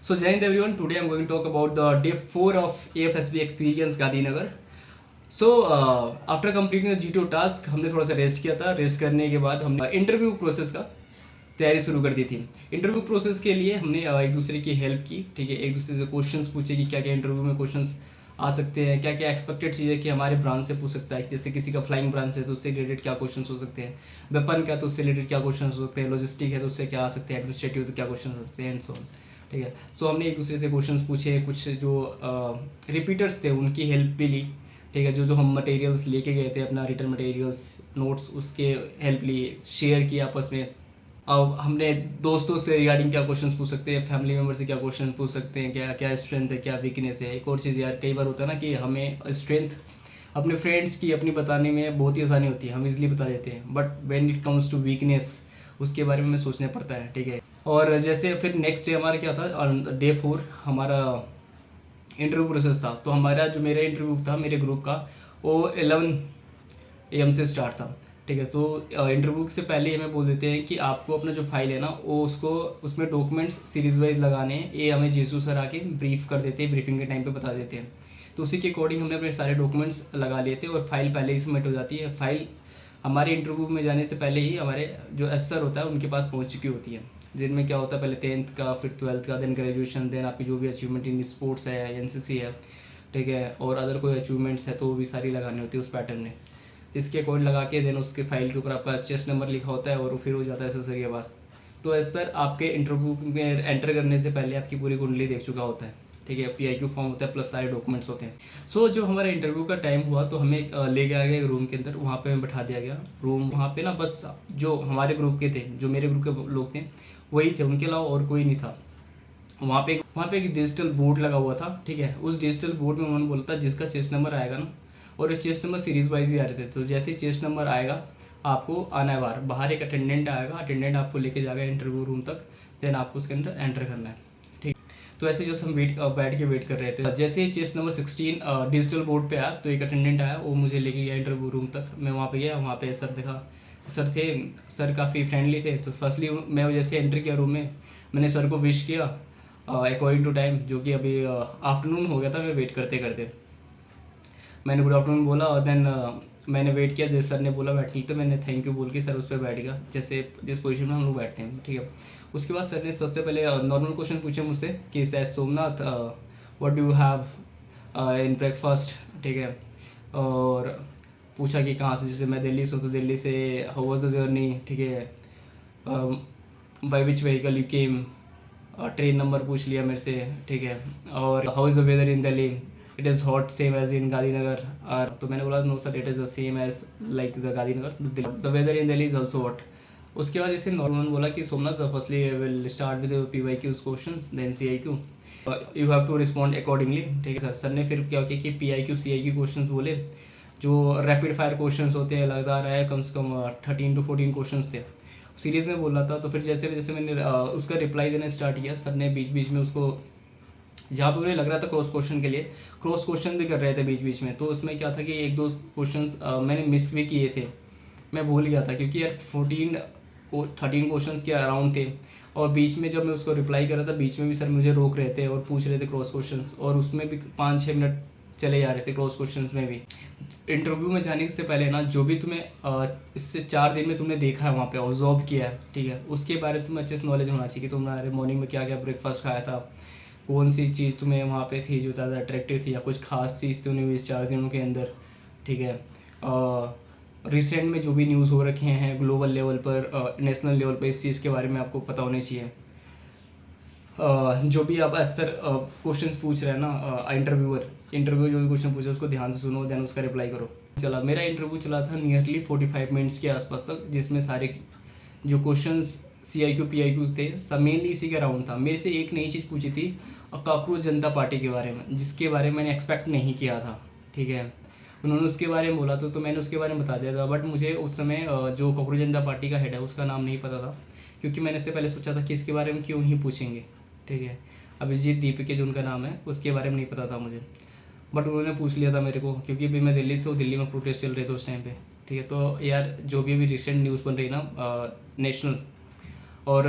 So Jai Hind everyone, today I'm going to talk about the day 4 of AFSB experience Gandhinagar. So after completing the GTO task हमने थोड़ा सा rest किया था. Rest करने के बाद हमने इंटरव्यू प्रोसेस का तैयारी शुरू कर दी थी. इंटरव्यू प्रोसेस के लिए हमने एक दूसरे की हेल्प की. ठीक है, एक दूसरे से क्वेश्चंस पूछे कि क्या क्या इंटरव्यू में क्वेश्चंस आ सकते हैं, क्या क्या एक्सपेक्टेड चीज़ें कि हमारे ब्रांच से पूछ सकता है. जैसे किसी का फ्लाइंग ब्रांच है तो उससे रिलेटेड क्या क्वेश्चंस हो सकते हैं, वेपन का तो उससे रिलेटेड क्या क्वेश्चंस हो सकते हैं, लॉजिस्टिक है तो उससे क्या आ सकते हैं, एडमिनिस्ट्रेटिव तो क्या क्वेश्चन आ सकते हैं एंड सो ऑन. ठीक है, सो हमने एक दूसरे से क्वेश्चंस पूछे. कुछ जो रिपीटर्स थे उनकी हेल्प भी ली. ठीक है, जो जो हम मटेरियल्स लेके गए थे, अपना रिटर्न मटेरियल्स, नोट्स, उसके हेल्प ली, शेयर किया आपस में. अब हमने दोस्तों से रिगार्डिंग क्या क्वेश्चंस पूछ सकते हैं, फैमिली मेम्बर से क्या क्वेश्चन पूछ सकते हैं, क्या क्या स्ट्रेंथ है, क्या वीकनेस है. एक और चीज़ यार, कई बार होता है ना कि हमें स्ट्रेंथ अपने फ्रेंड्स की अपनी बताने में बहुत ही आसानी होती है, हम इजीली बता देते हैं. But when it comes to weakness, उसके बारे में हमें सोचना पड़ता है. ठीक है, और जैसे फिर नेक्स्ट डे हमारा क्या था, डे 4 हमारा इंटरव्यू प्रोसेस था. तो हमारा जो मेरा इंटरव्यू था मेरे ग्रुप का, वो 11 AM से स्टार्ट था. ठीक है, तो इंटरव्यू से पहले हमें बोल देते हैं कि आपको अपना जो फाइल है ना, वो उसको उसमें डॉक्यूमेंट्स सीरीज वाइज लगाने हैं. ये हमें जीसू सर आके ब्रीफ कर देते हैं, ब्रीफिंग के टाइम पे बता देते हैं. तो उसी के अकॉर्डिंग हमने अपने सारे डॉक्यूमेंट्स लगा लिए थे और फाइल पहले ही सबमिट हो जाती है. फाइल हमारे इंटरव्यू में जाने से पहले ही हमारे जो एसर होता है उनके पास पहुंच चुकी होती है. जिनमें क्या होता है, पहले 10th का, फिर 12th का, देन ग्रेजुएशन, देन आपकी जो भी अचीवमेंट इन स्पोर्ट्स है, NCC है, ठीक है, और अदर कोई अचीवमेंट्स है तो वो भी सारी लगानी होती है उस पैटर्न में. इसके कोड लगा के देन उसके फाइल के ऊपर आपका चेस्ट नंबर लिखा होता है और फिर हो जाता है एसएसआर के पास. तो एसएसआर आपके इंटरव्यू में एंटर करने से पहले आपकी पूरी कुंडली देख चुका होता है. ठीक है, PIQ फॉर्म होता है प्लस सारे डॉक्यूमेंट्स होते हैं. सो जो हमारा इंटरव्यू का टाइम हुआ तो हमें ले गया गया एक रूम के अंदर. वहाँ पे हमें बैठा दिया गया. रूम वहाँ पे ना बस जो हमारे ग्रुप के थे, जो मेरे ग्रुप के लोग थे वही थे, उनके अलावा और कोई नहीं था. वहाँ पे एक डिजिटल बोर्ड लगा हुआ था. ठीक है, उस डिजिटल बोर्ड में उन्होंने बोला था जिसका चेस्ट नंबर आएगा ना, और चेस्ट नंबर सीरीज वाइज ही आ रहे थे. तो जैसे ही चेस्ट नंबर आएगा आपको आना है बाहर. बाहर एक अटेंडेंट आएगा, अटेंडेंट आपको लेके जाएगा इंटरव्यू रूम तक. देन आपको उसके अंदर एंटर करना है. ठीक, तो ऐसे जैसे हम बैठ के वेट कर रहे थे, जैसे ही चेस्ट नंबर 16 डिजिटल बोर्ड पे आया तो एक अटेंडेंट आया, वो मुझे लेके गया इंटरव्यू रूम तक. मैं वहाँ पे गया, वहाँ पे सर देखा. सर थे, सर काफ़ी फ्रेंडली थे. तो फर्स्टली मैं जैसे एंटर किया रूम में, मैंने सर को विश किया अकॉर्डिंग टू टाइम, जो कि अभी आफ्टरनून हो गया था. मैं वेट करते करते मैंने गुड आफ्टरनून बोला और देन मैंने वेट किया. जैसे सर ने बोला बैठ ली तो मैंने थैंक यू बोल के सर उस पर बैठ गया, जैसे जिस पोजीशन में हम लोग बैठते हैं. ठीक है, उसके बाद सर ने सबसे पहले नॉर्मल क्वेश्चन पूछे मुझसे कि sir Somnath what do you have in breakfast. ठीक है, और पूछा कि कहाँ से, जैसे मैं दिल्ली से हूँ तो दिल्ली से हाउ वाज द जर्नी. ठीक है, by which vehicle you came, train number पूछ लिया मेरे से. ठीक है, और how is the weather in Delhi, it is hot same as in Gandhinagar. और तो मैंने बोला no sir, it is the same as like the Gandhinagar, the weather in Delhi is also hot. उसके बाद जैसे नॉर्मल बोला कि Somnath firstly will start with PYQs questions, then CIQ, you have to respond accordingly. ठीक है सर. सर ने फिर क्या किया कि PIQ CIQ क्वेश्चंस बोले, जो रैपिड फायर क्वेश्चंस होते हैं, लगातार आए, कम से कम 13 to 14 क्वेश्चंस थे. सीरीज में बोलना था. तो फिर जैसे जैसे मैंने उसका रिप्लाई देना स्टार्ट किया, सर ने बीच बीच में उसको, जहाँ पे उन्हें लग रहा था क्रॉस क्वेश्चन के लिए, क्रॉस क्वेश्चन भी कर रहे थे बीच बीच में. तो उसमें क्या था कि एक दो क्वेश्चंस मैंने मिस भी किए थे, मैं भूल गया था, क्योंकि यार 13 क्वेश्चंस के अराउंड थे. और बीच में जब मैं उसको रिप्लाई कर रहा था, बीच में भी सर मुझे रोक रहे थे और पूछ रहे थे क्रॉस क्वेश्चंस, और उसमें भी 5-6 मिनट चले जा रहे थे क्रॉस क्वेश्चंस में भी. इंटरव्यू में जाने से पहले ना, जो भी तुम्हें इससे 4 दिन में तुमने देखा है वहाँ पे, ऑब्जॉर्व किया है, ठीक है, उसके बारे में तुम्हें अच्छे से नॉलेज होना चाहिए कि तुम्हारे मॉर्निंग में क्या क्या ब्रेकफास्ट खाया था, कौन सी चीज़ तुम्हें वहाँ पे थी जो ज़्यादा अट्रैक्टिव थी, या कुछ खास चीज़ तुमने हुई इस 4 दिनों के अंदर. ठीक है, रिसेंट में जो भी न्यूज़ हो रखे हैं ग्लोबल लेवल पर, नेशनल लेवल पर, इस चीज़ के बारे में आपको पता होने चाहिए. जो भी आप सर क्वेश्चंस पूछ रहे हैं ना, इंटरव्यू जो भी क्वेश्चन पूछे उसको ध्यान से सुनो, देन उसका रिप्लाई करो. चला, मेरा इंटरव्यू चला था नियरली 45 मिनट्स के आसपास तक, जिसमें सारे जो क्वेश्चंस CIQ PIQ थे सब मेनली इसी के अराउंड था. मेरे से एक नई चीज़ पूछी थी काकरोच जनता पार्टी के बारे में, जिसके बारे में मैंने एक्सपेक्ट नहीं किया था. ठीक है, उन्होंने उसके बारे में बोला तो मैंने उसके बारे में बता दिया था. बट मुझे उस समय जो काकरोच जनता पार्टी का हेड है उसका नाम नहीं पता था, क्योंकि मैंने इससे पहले सोचा था कि इसके बारे में क्यों ही पूछेंगे. ठीक है, अभिजीत दीपके जो उनका नाम है, उसके बारे में नहीं पता था मुझे. बट उन्होंने पूछ लिया था मेरे को, क्योंकि अभी मैं दिल्ली से हूँ, दिल्ली में प्रोटेस्ट चल रहे थे उस टाइम पे. ठीक है, तो यार जो भी अभी रिसेंट न्यूज़ बन रही ना नेशनल और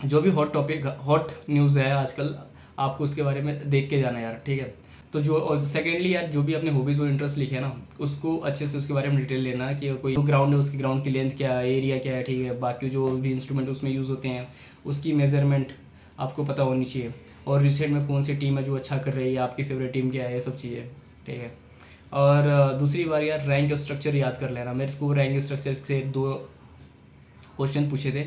जो भी हॉट टॉपिक हॉट न्यूज़ है आजकल, आपको उसके बारे में देख के जाना यार, ठीक है। तो जो, और सेकेंडली यार, जो भी अपने हॉबीज़ और इंटरेस्ट लिखे हैं ना, उसको अच्छे से उसके बारे में डिटेल लेना कि कोई ग्राउंड है, उसकी ग्राउंड की लेंथ क्या है, एरिया क्या है, ठीक है। बाकी जो भी इंस्ट्रूमेंट उसमें यूज़ होते हैं उसकी मेजरमेंट आपको पता होनी चाहिए, और रिसेंट में कौन सी टीम है जो अच्छा कर रही है, आपकी फेवरेट टीम क्या है, ये सब चीज़ें, ठीक है। और दूसरी बार यार, रैंक स्ट्रक्चर याद कर लेना। मेरे को रैंक स्ट्रक्चर से 2 क्वेश्चन पूछे थे,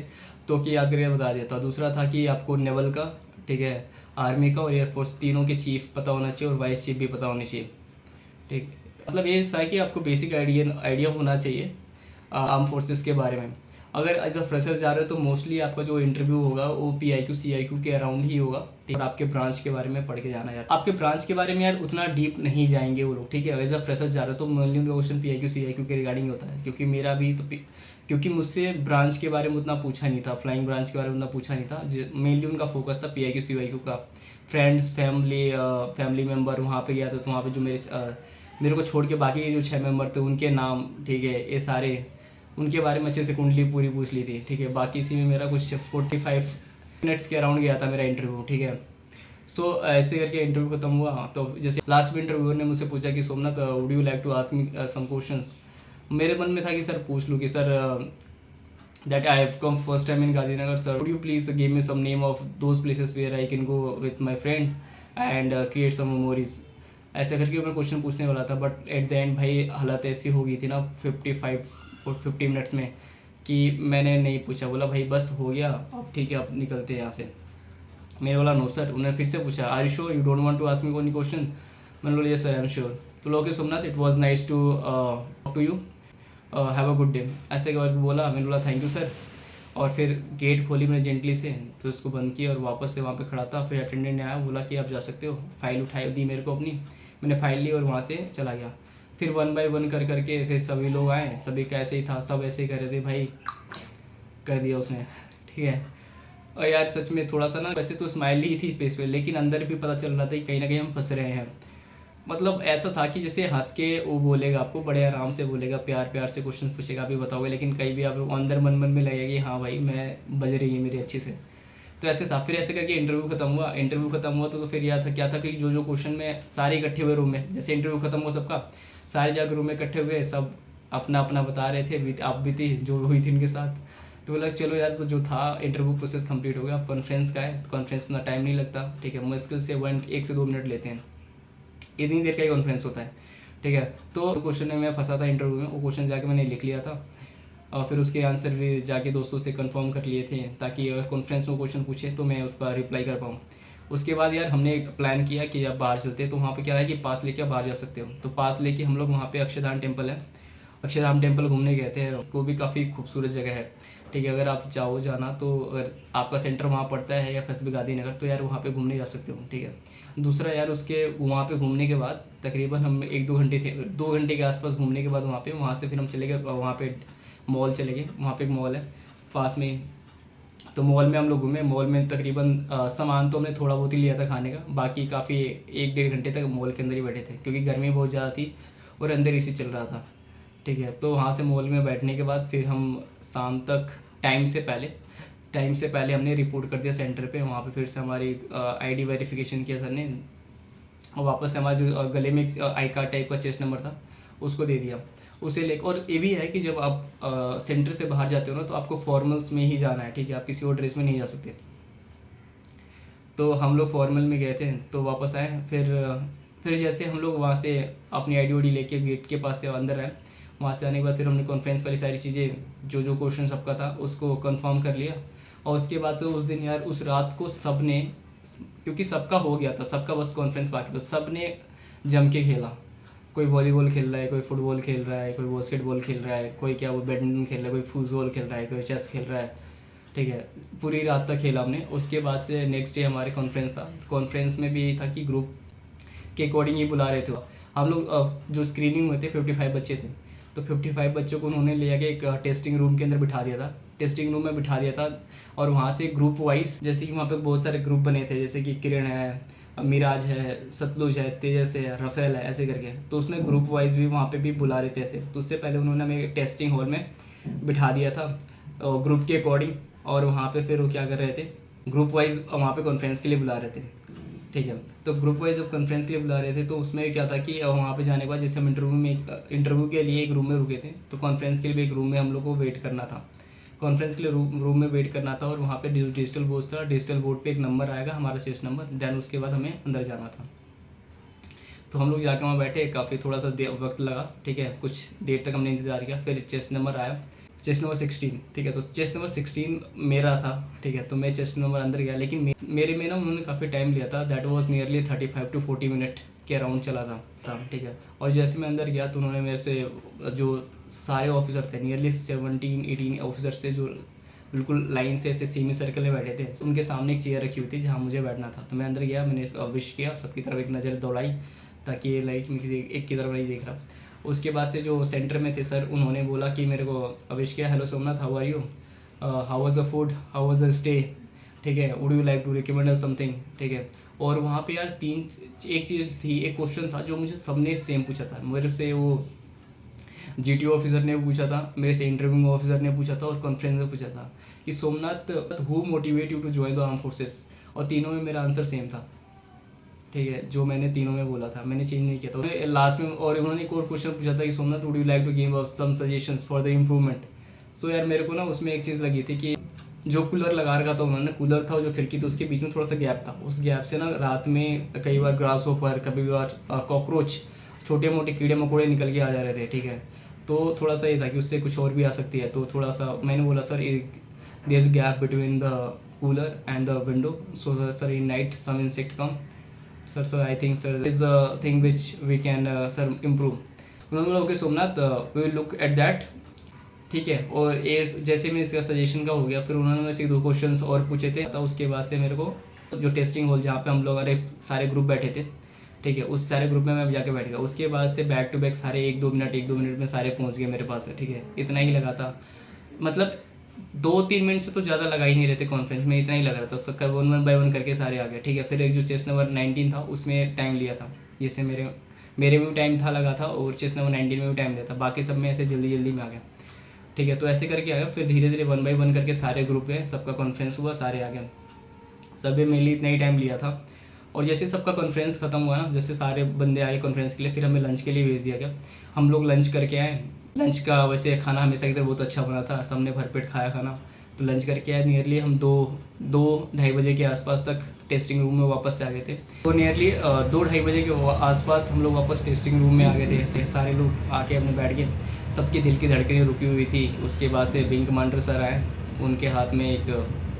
तो कि याद करके बता दिया था। दूसरा था कि आपको नेवल का, ठीक है, आर्मी का और एयरफोर्स, तीनों के चीफ पता होना चाहिए और वाइस चीफ भी पता होनी चाहिए, ठीक। मतलब ये था कि आपको बेसिक आइडिया होना चाहिए आर्म फोर्सेस के बारे में। अगर एज अ फ्रेशर जा रहे हो तो मोस्टली आपका जो इंटरव्यू होगा वो PIQ CIQ के अराउंड ही होगा, और आपके ब्रांच के बारे में पढ़ के जाना यार। आपके ब्रांच के बारे में यार उतना डीप नहीं जाएंगे वो लोग, ठीक है। एज अ फ्रेशर जा रहे हो तो मेनली उनका क्वेश्चन PIQ CIQ के रिगार्डिंग होता है, क्योंकि मेरा भी तो क्योंकि मुझसे ब्रांच के बारे में उतना पूछा नहीं था, फ्लाइंग ब्रांच के बारे में उतना पूछा नहीं था। मेनली उनका फोकस था PIQ CIQ का। फ्रेंड्स, फैमिली मेम्बर, वहाँ पे गया था तो वहाँ पे जो मेरे को छोड़ के बाकी के जो 6 मेंबर थे उनके नाम, ठीक है, ये सारे उनके बारे में अच्छे से कुंडली पूरी पूछ ली थी, ठीक है। बाकी इसी में मेरा कुछ 45 मिनट्स के अराउंड गया था मेरा इंटरव्यू, ठीक है। सो ऐसे करके इंटरव्यू खत्म हुआ। तो जैसे लास्ट में इंटरव्यूअर ने मुझसे पूछा कि Somnath, would you like to ask me some questions. मेरे मन में था कि सर पूछ लूँ कि sir that I have come first time in Gandhinagar, sir. Would you please give me some name of those places where I can go with my friend and create some memories? ऐसे करके मैं question पूछने वाला था, but at the end भाई हालत ऐसी हो गई थी ना 50 मिनट्स में, कि मैंने नहीं पूछा। बोला भाई बस हो गया, अब ठीक है, अब निकलते हैं यहाँ से। मेरे बोला नो सर। उन्होंने फिर से पूछा are you sure, you don't want to ask me कोई क्वेश्चन। मैंने बोला yes sir, I am sure. तो okay Somnath, it was nice to talk to you, have a good day, ऐसे के बाद बोला। मैंने बोला थैंक यू सर, और फिर गेट खोली मैंने जेंटली से, फिर उसको बंद किया और वापस से वहाँ पे खड़ा था। फिर अटेंडेंट ने आया, बोला कि आप जा सकते हो। फाइल उठाई दी मेरे को अपनी, मैंने फाइल ली और वहाँ से चला गया। फिर 1 बाय 1 कर करके फिर सभी लोग आए, सभी का ऐसे ही था, सब ऐसे ही कर रहे थे भाई, कर दिया उसने, ठीक है। और यार सच में थोड़ा सा ना, वैसे तो स्माइल ही थी फेस पे, लेकिन अंदर भी पता चल रहा था कि कहीं ना कहीं हम फंस रहे हैं। मतलब ऐसा था कि जैसे हंस के वो बोलेगा, आपको बड़े आराम से बोलेगा, प्यार प्यार से क्वेश्चन पूछेगा, आप भी बताओगे, लेकिन कहीं भी आप अंदर मन मन में लगेगा कि हाँ भाई मैं बज रही है मेरी अच्छे से। तो ऐसे था। फिर ऐसे करके इंटरव्यू खत्म हुआ। तो फिर याद था क्या था कि जो क्वेश्चन में सारे इकट्ठे हुए रूम में, जैसे इंटरव्यू खत्म हुआ सबका, सारे जाकर रूम में इकट्ठे हुए, सब अपना अपना बता रहे थे, आप भी थी जो हुई थी उनके साथ। तो बोला चलो यार, तो जो था इंटरव्यू प्रोसेस कंप्लीट हो गया। कॉन्फ्रेंस का है, कॉन्फ्रेंस में टाइम नहीं लगता, ठीक है, मुश्किल से 1 से 2 मिनट लेते हैं, इतनी देर का ही कॉन्फ्रेंस होता है, ठीक है। तो क्वेश्चन में मैं फंसा था इंटरव्यू में, वो क्वेश्चन जाके मैंने लिख लिया था, और फिर उसके आंसर भी जाके दोस्तों से कंफर्म कर लिए थे, ताकि अगर कॉन्फ्रेंस में क्वेश्चन पूछे तो मैं उसका रिप्लाई कर पाऊँ। उसके बाद यार हमने एक प्लान किया कि अब बाहर चलते हैं। तो वहाँ पे क्या है कि पास लेके आप बाहर जा सकते हो। तो पास लेके हम लोग वहाँ पे अक्षरधाम टेम्पल है, अक्षरधाम टेम्पल घूमने गए थे। वो भी काफ़ी खूबसूरत जगह है, ठीक है। अगर आप चाहो जाना तो, अगर आपका सेंटर वहाँ पड़ता है या FSB गांधीनगर, तो यार वहाँ पे घूमने जा सकते हो, ठीक है। दूसरा यार, उसके वहाँ पे घूमने के बाद तकरीबन हम 1-2 घंटे थे, 2 घंटे के आसपास घूमने के बाद वहाँ से फिर हम चले गए, वहाँ पे मॉल चले गए। वहाँ पे एक मॉल है पास में ही, तो मॉल में हम लोग घूमे। मॉल में तकरीबन सामान तो हमने थोड़ा बहुत ही लिया था खाने का, बाकी काफ़ी 1-1.5 घंटे तक मॉल के अंदर ही बैठे थे, क्योंकि गर्मी बहुत ज़्यादा थी और अंदर AC चल रहा था, ठीक है। तो वहाँ से मॉल में बैठने के बाद फिर हम शाम तक टाइम से पहले हमने रिपोर्ट कर दिया सेंटर पे। वहाँ पे फिर से हमारी ID वेरिफिकेशन किया सर ने, और वापस से हमारा जो गले में आई कार्ड टाइप का चेस्ट नंबर था उसको दे दिया, उसे लेकर। और ये भी है कि जब आप सेंटर से बाहर जाते हो ना, तो आपको फॉर्मल्स में ही जाना है, ठीक है, आप किसी और ड्रेस में नहीं जा सकते। तो हम लोग फॉर्मल में गए थे, तो वापस आए। फिर जैसे हम लोग वहाँ से अपनी ID वाईडी लेके गेट के पास से अंदर आए, वहाँ से आने के बाद फिर हमने कॉन्फ्रेंस वाली सारी चीज़ें, जो क्वेश्चन सबका था उसको कंफर्म कर लिया। और उसके बाद से उस दिन यार, उस रात को सब ने, क्योंकि सबका हो गया था, सबका बस कॉन्फ्रेंस बाकी, तो सब ने जम के खेला। कोई वॉलीबॉल खेल रहा है, कोई फुटबॉल खेल रहा है, कोई बास्केटबॉल खेल रहा है, कोई क्या वो बैडमिंटन खेल रहा है, कोई फुटबॉल खेल रहा है, कोई चेस खेल रहा है, ठीक है। पूरी रात तक खेला हमने। उसके बाद से नेक्स्ट डे हमारे कॉन्फ्रेंस था। कॉन्फ्रेंस में भी यही था कि ग्रुप के अकॉर्डिंग ही बुला रहे थे हम लोग। जो स्क्रीनिंग हुए थे 55 बच्चे थे, तो 55 बच्चों को उन्होंने ले आके एक टेस्टिंग रूम के अंदर बिठा दिया था, टेस्टिंग रूम में बिठा दिया था। और वहाँ से ग्रुप वाइज, जैसे कि वहाँ पे बहुत सारे ग्रुप बने थे, जैसे कि किरण है, मिराज है, सतलुज है, तेजस है, रफेल है, ऐसे करके। तो उसमें ग्रुप वाइज भी वहाँ पे भी बुला रहे थे ऐसे। तो उससे पहले उन्होंने हमें टेस्टिंग हॉल में बिठा दिया था ग्रुप के अकॉर्डिंग। और वहाँ पे फिर वो क्या कर रहे थे, ग्रुप वाइज वहाँ पे कॉन्फ्रेंस के लिए बुला रहे थे, ठीक है। तो ग्रुप वाइज जब कॉन्फ्रेंस के लिए बुला रहे थे तो उसमें क्या था कि वहाँ पे जाने के बाद जैसे हम इंटरव्यू के लिए एक रूम में रुके थे, तो कॉन्फ्रेंस के लिए भी एक रूम में हम लोग को वेट करना था। कॉन्फ्रेंस के लिए रूम में वेट करना था और वहाँ पे डिजिटल बोर्ड था, डिजिटल बोर्ड पे एक नंबर आएगा हमारा शेष नंबर, देन उसके बाद हमें अंदर जाना था। तो हम लोग जाके वहाँ बैठे, काफ़ी थोड़ा सा वक्त लगा, ठीक है, कुछ देर तक हमने इंतज़ार किया। फिर चेस्ट नंबर आया, चेस्ट नंबर 16, ठीक है। तो चेस्ट नंबर 16 मेरा था, ठीक है। तो मैं चेस्ट नंबर अंदर गया, लेकिन मेरे में ना उन्होंने काफ़ी टाइम लिया था, that was nearly 35 to 40 minute के अराउंड चला था, ठीक है। और जैसे मैं अंदर गया तो उन्होंने मेरे से, जो सारे ऑफिसर थे, नियरली 17-18 ऑफिसर्स थे, जो बिल्कुल लाइन से ऐसे सेमी सर्कल में बैठे थे, उनके सामने एक चेयर रखी हुई थी जहाँ मुझे बैठना था। तो मैं अंदर गया, मैंने विश किया, सबकी तरफ एक नज़र दौड़ाई ताकि ये लाइक मैं किसी एक की तरफ नहीं देख रहा। उसके बाद से जो सेंटर में थे सर, उन्होंने बोला कि मेरे को विश किया, hello Somnath, how are you, how was the food, how was the stay, ठीक है, would you like to recommend something, ठीक है। और वहाँ पे यार एक चीज़ थी, एक क्वेश्चन था जो मुझे सबने सेम पूछा था। मेरे से वो जीटीओ ऑफिसर ने पूछा था, मेरे से इंटरव्यू ऑफिसर ने पूछा था, और कॉन्फ्रेंस में पूछा था कि Somnath, who motivate you to join the arm forces. और तीनों में मेरा आंसर सेम था, ठीक है, जो मैंने तीनों में बोला था, मैंने चेंज नहीं किया था। तो लास्ट में और उन्होंने एक और क्वेश्चन पूछा था कि Somnath, would you like to give some suggestions for the improvement. So यार मेरे को ना उसमें एक चीज़ लगी थी कि जो कूलर लगा रखा था उन्होंने, कूलर था, जो खिड़की थी उसके बीच में थोड़ा सा गैप था, उस गैप से ना रात में कई बार ग्रास होपर, कभी बार कॉकरोच, छोटे मोटे कीड़े मकोड़े निकल के आ जा रहे थे, ठीक है। तो थोड़ा सा ये था कि उससे कुछ और भी आ सकती है। तो थोड़ा सा मैंने बोला sir, there is gap between the cooler and the window, so sir in night some insect come sir I think sir is the thing which we can sir improve. उन्होंने बोला okay Somnath, we will look at that, ठीक है। और ये जैसे मैं इसका suggestion का हो गया, फिर उन्होंने मेरे से 2 क्वेश्चंस और पूछे थे। तो उसके बाद से मेरे को जो टेस्टिंग हॉल जहाँ पे हम लोग सारे ग्रुप बैठे थे, ठीक है, उस सारे ग्रुप में मैं जाके बैठ गया। उसके बाद से बैक टू बैक सारे 1-2 मिनट में सारे पहुँच गए मेरे पास, ठीक है। इतना ही लगा था, मतलब 2-3 मिनट से तो ज़्यादा लगा ही नहीं रहते कॉन्फ्रेंस में, इतना ही लग रहा था। उसका 1 बाय 1 करके सारे आ गए, ठीक है। फिर एक जो चेस नंबर 19 था उसमें टाइम लिया था, जैसे मेरे में भी टाइम था लगा था, और चेस नंबर 19 में भी टाइम लिया था। बाकी सब में ऐसे जल्दी में आ गया, ठीक है। तो ऐसे करके आ गया। फिर धीरे धीरे 1 बाय 1 करके सारे ग्रुप है, सबका कॉन्फ्रेंस हुआ, सारे आ गए। सभी मेनली इतना ही टाइम लिया था। और जैसे सबका कॉन्फ्रेंस ख़त्म हुआ ना, जैसे सारे बंदे आए कॉन्फ्रेंस के लिए, फिर हमें लंच के लिए भेज दिया गया। हम लोग लंच करके आए। लंच का वैसे खाना हमेशा की तरह बहुत अच्छा बना था, सबने भरपेट खाया खाना। तो लंच करके आए, नियरली हम 2-2-2:30 बजे के आसपास तक टेस्टिंग रूम में वापस से आ गए थे। तो नियरली 2-2:30 बजे के आसपास हम लोग वापस टेस्टिंग रूम में आ गए थे। सारे लोग आके अपने बैठ गए, सबकी दिल की धड़कनें रुकी हुई थी। उसके बाद से विंग कमांडर सर आए, उनके हाथ में एक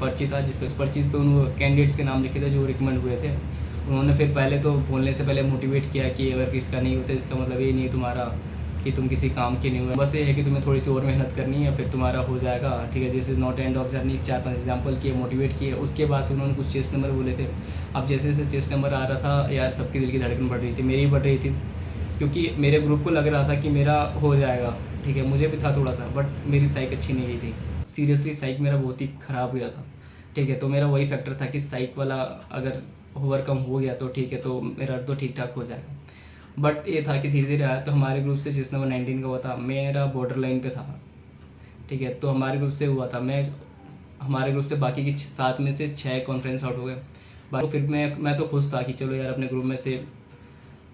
पर्ची था, जिस पे उस पर्ची पे उन कैंडिडेट्स के नाम लिखे थे जो रिकमेंड हुए थे। उन्होंने फिर पहले तो बोलने से पहले मोटिवेट किया कि अगर किसका नहीं होता इसका मतलब ये नहीं तुम्हारा कि तुम किसी काम के नहीं हुए, बस ये है कि तुम्हें थोड़ी सी और मेहनत करनी है, फिर तुम्हारा हो जाएगा, ठीक है। This is not end of journey. 4-5 example किए, मोटिवेट किए। उसके बाद से उन्होंने कुछ चेस्ट नंबर बोले थे। अब जैसे जैसे चेस्ट नंबर आ रहा था यार, सबकी दिल की धड़कन बढ़ रही थी, मेरी भी बढ़ रही थी, क्योंकि मेरे ग्रुप को लग रहा था कि मेरा हो जाएगा, ठीक है। मुझे भी था थोड़ा सा, बट मेरी साइक अच्छी नहीं गई थी, सीरियसली साइक मेरा बहुत ही ख़राब गया था, ठीक है। तो मेरा वही फैक्टर था कि साइक वाला अगर ओवरकम हो गया तो ठीक है, तो मेरा तो ठीक ठाक हो जाएगा। बट ये था कि धीरे धीरे आया। तो हमारे ग्रुप से चेस नंबर 19 का हुआ था, मेरा बॉर्डर लाइन पे था, ठीक है। तो हमारे ग्रुप से हुआ था, हमारे ग्रुप से बाकी की 7 में से 6 कॉन्फ्रेंस आउट हो गए। तो फिर मैं तो खुश था कि चलो यार, अपने ग्रुप में से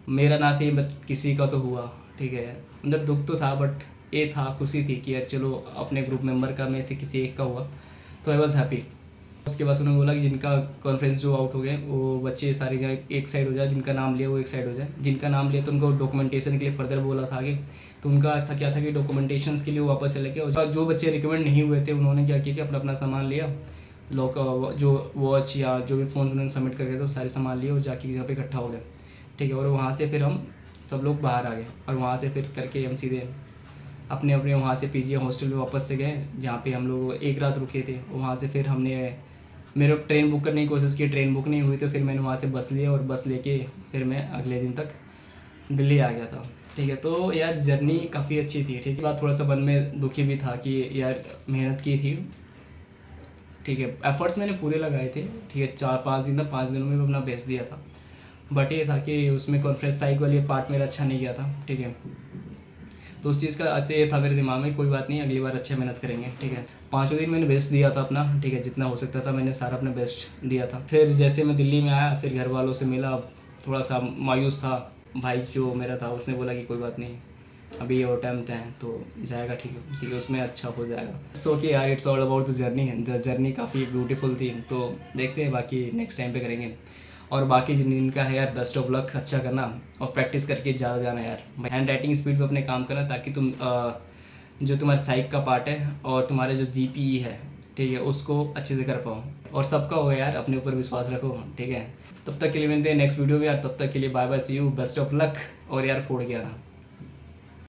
मेरा ना सही बट किसी का तो हुआ, ठीक है। अंदर दुख तो था, बट ये था, खुशी थी कि यार चलो अपने ग्रुप मेंबर का में से किसी एक का हुआ, तो आई वॉज हैप्पी। उसके बाद उन्होंने बोला कि जिनका कॉन्फ्रेंस जो आउट हो गए वो बच्चे सारी जगह एक साइड हो जाए, जिनका नाम लिया वो एक साइड हो जाए। जिनका नाम लिया तो उनको डॉक्यूमेंटेशन के लिए फर्दर बोला था आगे। तो उनका था क्या था कि डॉक्यूमेंटेशन के लिए वापस चले गए। और जो बच्चे रिकमेंड नहीं हुए थे उन्होंने क्या किया कि अपना अपना सामान लिया, लॉक जो वॉच या जो भी फ़ोन उन्होंने सबमिट करके थे वो सारे सामान लिए और जाके जगह पे इकट्ठा हो गए, ठीक है। और वहाँ से फिर हम सब लोग बाहर आ गए, और वहाँ से फिर करके हम सीधे अपने अपने वहाँ से पीजी हॉस्टल में वापस से गए, जहाँ पे हम लोग एक रात रुके थे। वहाँ से फिर मेरे ट्रेन बुक करने की कोशिश की, ट्रेन बुक नहीं हुई, तो फिर मैंने वहाँ से बस लिया, और बस लेके फिर मैं अगले दिन तक दिल्ली आ गया था, ठीक है। तो यार जर्नी काफ़ी अच्छी थी, ठीक है। बात थोड़ा सा मन में दुखी भी था कि यार मेहनत की थी, ठीक है, एफर्ट्स मैंने पूरे लगाए थे, ठीक है। 4-5 दिन था, 5 दिनों में अपना बेच दिया था। बट ये था कि उसमें कॉन्फ्रेंस साइक वाली पार्ट मेरा अच्छा नहीं गया था, ठीक है। तो उस चीज़ का ये था मेरे दिमाग में, कोई बात नहीं, अगली बार अच्छे मेहनत करेंगे, ठीक है। 5 दिन मैंने बेस्ट दिया था अपना, ठीक है, जितना हो सकता था मैंने सारा अपना बेस्ट दिया था। फिर जैसे मैं दिल्ली में आया, फिर घर वालों से मिला, थोड़ा सा मायूस था। भाई जो मेरा था उसने बोला कि कोई बात नहीं, अभी और टाइम है तो जाएगा, ठीक है, उसमें अच्छा हो जाएगा। सो कि यार it's all about the journey. Journey काफ़ी ब्यूटीफुल थी, तो देखते हैं बाकी नेक्स्ट टाइम पे करेंगे। और बाकी जिनका है यार, बेस्ट ऑफ लक, अच्छा करना और प्रैक्टिस करके ज़्यादा जाना यार। हैंड राइटिंग स्पीड पे अपने काम करना, ताकि तुम जो तुम्हारे साइक का पार्ट है और तुम्हारे जो जीपीई है, ठीक है, उसको अच्छे से कर पाओ। और सबका होगा यार, अपने ऊपर विश्वास रखो, ठीक है। तब तक के लिए मिलते हैं नेक्स्ट वीडियो में यार, तब तक के लिए bye bye, see you, best of luck, और यार फोड़ के आना।